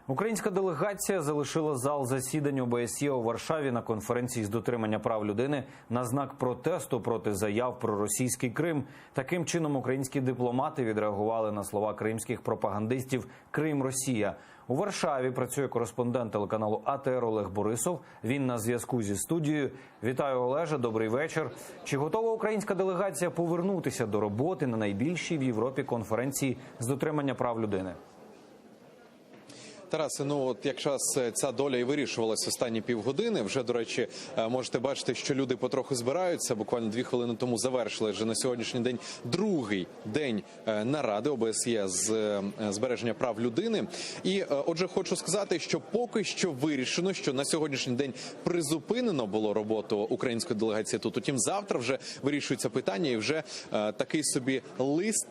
Українська делегація залишила зал засідань ОБСЄ у Варшаві на конференції з дотримання прав людини на знак протесту проти заяв про російський Крим. Таким чином, українські дипломати відреагували на слова кримських пропагандистів «Крим – Росія». У Варшаві працює кореспондент телеканалу АТР Олег Борисов. Він на зв'язку зі студією. Вітаю, Олеже, добрий вечір. Чи готова українська делегація повернутися до роботи на найбільшій в Європі конференції з дотримання прав людини? Тарасе, якраз ця доля і вирішувалась останні півгодини. Вже, до речі, можете бачити, що люди потроху збираються. Буквально 2 хвилини тому завершили вже на сьогоднішній день другий день наради ОБСЄ з збереження прав людини. І, отже, хочу сказати, що поки що вирішено, що на сьогоднішній день призупинено було роботу української делегації тут. Утім, завтра вже вирішується питання і вже такий собі лист,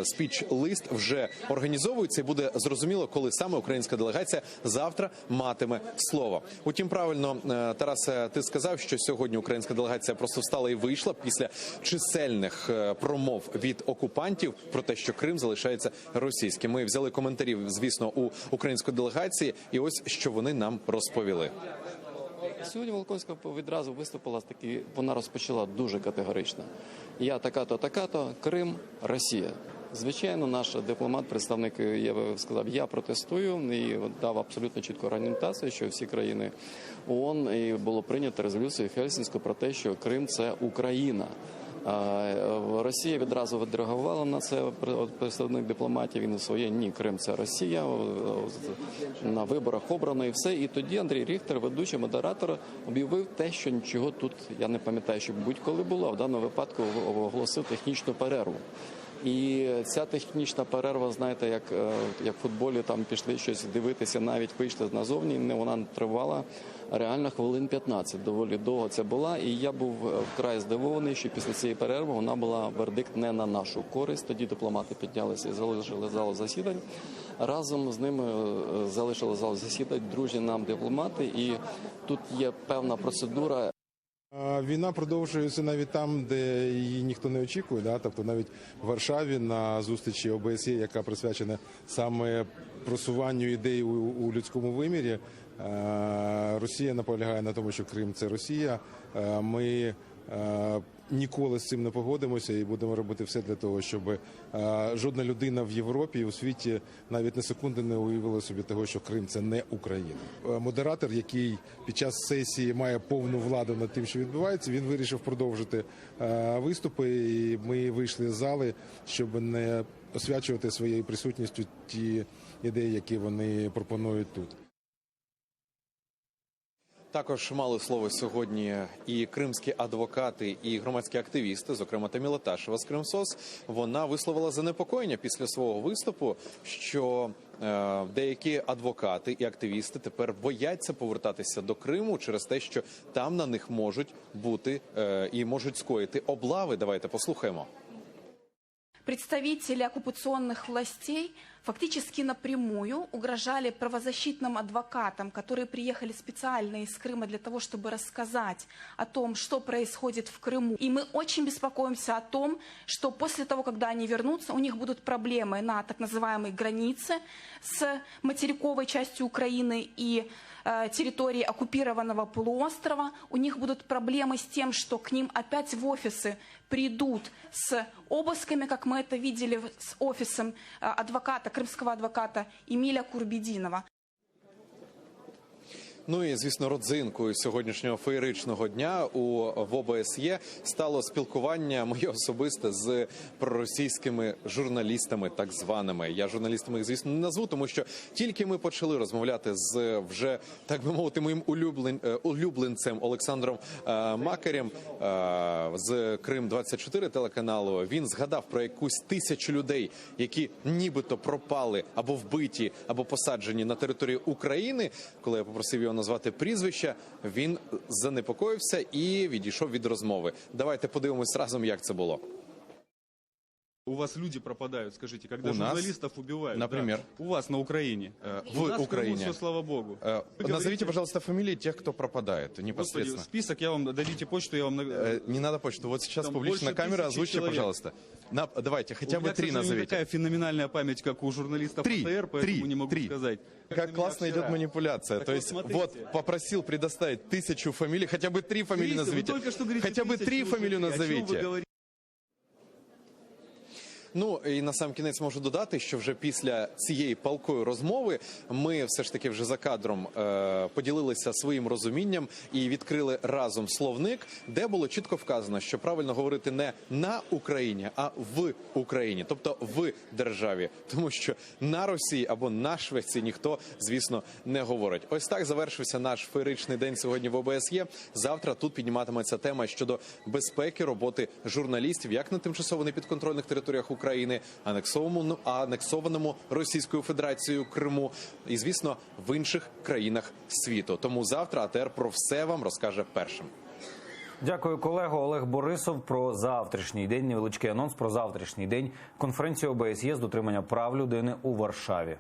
спіч-лист вже організовується і буде зрозуміло, коли саме українська делегація завтра матиме слово. Утім, правильно, Тарасе, ти сказав, що сьогодні українська делегація просто встала і вийшла після чисельних промов від окупантів про те, що Крим залишається російським. Ми взяли коментарі, звісно, у української делегації, і ось що вони нам розповіли. Сьогодні Волконська відразу виступила, вона розпочала дуже категорично. Я така-то, Крим – Росія. Звичайно, наш дипломат, представник, я сказав, я протестую і дав абсолютно чітку орієнтацію, що всі країни ООН, і було прийнято резолюцію Хельсінську про те, що Крим – це Україна. Росія відразу відреагувала на це, представник дипломатів, він своє «ні, Крим – це Росія», на виборах обрано і все. І тоді Андрій Ріхтер, ведучий, модератор, об'явив те, що нічого тут, я не пам'ятаю, що будь-коли було, а в даному випадку оголосив технічну перерву. І ця технічна перерва, знаєте, як в футболі, там пішли щось дивитися, навіть вийшли назовні, вона тривала реально хвилин 15, доволі довго це була. І я був вкрай здивований, що після цієї перерви вона була вердикт не на нашу користь. Тоді дипломати піднялися і залишили залу засідань. Разом з ними залишили залу засідань дружні нам дипломати, і тут є певна процедура. Війна продовжується навіть там, де її ніхто не очікує. Тобто навіть в Варшаві на зустрічі ОБСЄ, яка присвячена саме просуванню ідей у людському вимірі, Росія наполягає на тому, що Крим – це Росія. Ми ніколи з цим не погодимося і будемо робити все для того, щоб жодна людина в Європі і у світі навіть на секунду не уявила собі того, що Крим – це не Україна. Модератор, який під час сесії має повну владу над тим, що відбувається, він вирішив продовжити виступи, і ми вийшли з зали, щоб не освячувати своєю присутністю ті ідеї, які вони пропонують тут. Також мали слово сьогодні і кримські адвокати, і громадські активісти, зокрема Таміла Ташева з Кримсоц. Вона висловила занепокоєння після свого виступу, що деякі адвокати і активісти тепер бояться повертатися до Криму через те, що там на них можуть бути і можуть скоїти облави. Давайте послухаємо. Представители оккупационных властей фактически напрямую угрожали правозащитным адвокатам, которые приехали специально из Крыма для того, чтобы рассказать о том, что происходит в Крыму. И мы очень беспокоимся о том, что после того, когда они вернутся, у них будут проблемы на так называемой границе с материковой частью Украины и территории оккупированного полуострова. У них будут проблемы с тем, что к ним опять в офисы придут с обысками, как мы это видели с офисом адвоката, крымского адвоката Эмиля Курбединова. Ну і, звісно, родзинкою сьогоднішнього феєричного дня в ОБСЄ стало спілкування моє особисте з проросійськими журналістами, так званими. Я журналістами їх, звісно, не назву, тому що тільки ми почали розмовляти з вже, так би мовити, моїм улюбленцем Олександром Макарем з Крим-24 телеканалу. Він згадав про якусь 1000 людей, які нібито пропали або вбиті, або посаджені на території України. Коли я попросив його назвати прізвища, він занепокоївся і відійшов від розмови. Давайте подивимось разом, як це було. У вас люди пропадают, скажите, когда У нас? журналистов убивают. Например? Да. У вас на Украине. в У нас в Крыму Украине. все, слава богу. Вы Назовите, говорите, пожалуйста, фамилии тех, кто пропадает Господи, непосредственно. список я вам, дадите почту, я вам... Не надо почту. Вот сейчас Там публично на больше камеру 1000 озвучьте, человек. пожалуйста. Давайте, хотя У бы меня, к 3 сожалению, не назовите. такая феноменальная память, как у журналистов Три, РТР, поэтому три, не могу три. сказать. Как классно идет манипуляция. Так То вот, есть, смотрите. вот, попросил предоставить 1000 фамилий, хотя бы 3 фамилии Вы назовите. только что говорите Хотя бы 1000 3 фамилии уже. О чем вы назовите. говорите? Ну і на сам кінець можу додати, що вже після цієї палкої розмови ми все ж таки вже за кадром поділилися своїм розумінням і відкрили разом словник, де було чітко вказано, що правильно говорити не на Україні, а в Україні, тобто в державі, тому що на Росії або на Швеції ніхто, звісно, не говорить. Ось так завершився наш феєричний день сьогодні в ОБСЄ. Завтра тут підніматиметься тема щодо безпеки роботи журналістів як на тимчасово непідконтрольних територіях України, анексованому Російською Федерацією Криму і, звісно, в інших країнах світу. Тому завтра АТР про все вам розкаже першим. Дякую, колего. Олег Борисов про завтрашній день. Невеличкий анонс про завтрашній день. Конференція ОБСЄ з дотримання прав людини у Варшаві.